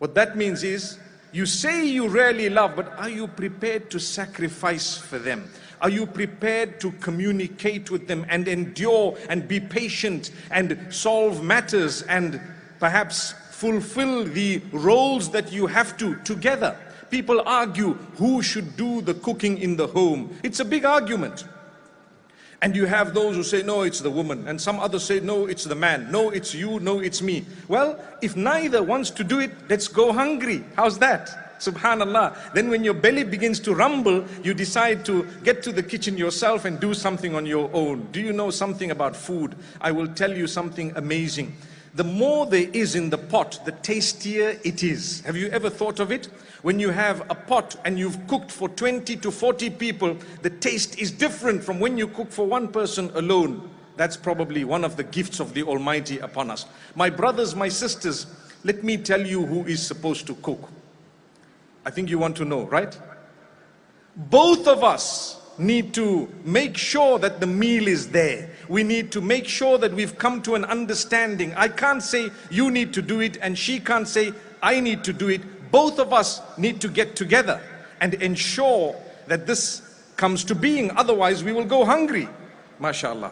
What that means is, you say you really love, but are you prepared to sacrifice for them? Are you prepared to communicate with them and endure and be patient and solve matters and perhaps fulfill the roles that you have to together? People argue who should do the cooking in the home. It's a big argument. And you have those who say, no, it's the woman. And some others say, no, it's the man. No, it's you. No, it's me. Well, if neither wants to do it, let's go hungry. How's that? Subhanallah. Then when your belly begins to rumble, you decide to get to the kitchen yourself and do something on your own. Do you know something about food? I will tell you something amazing. The more there is in the pot, the tastier it is. Have you ever thought of it? When you have a pot and you've cooked for 20 to 40 people, the taste is different from when you cook for one person alone. That's probably one of the gifts of the Almighty upon us. My brothers, my sisters, let me tell you who is supposed to cook. I think you want to know, right? Both of us need to make sure that the meal is there. We need to make sure that we've come to an understanding. I can't say you need to do it and she can't say I need to do it. Both of us need to get together and ensure that this comes to being. Otherwise we will go hungry. MashaAllah.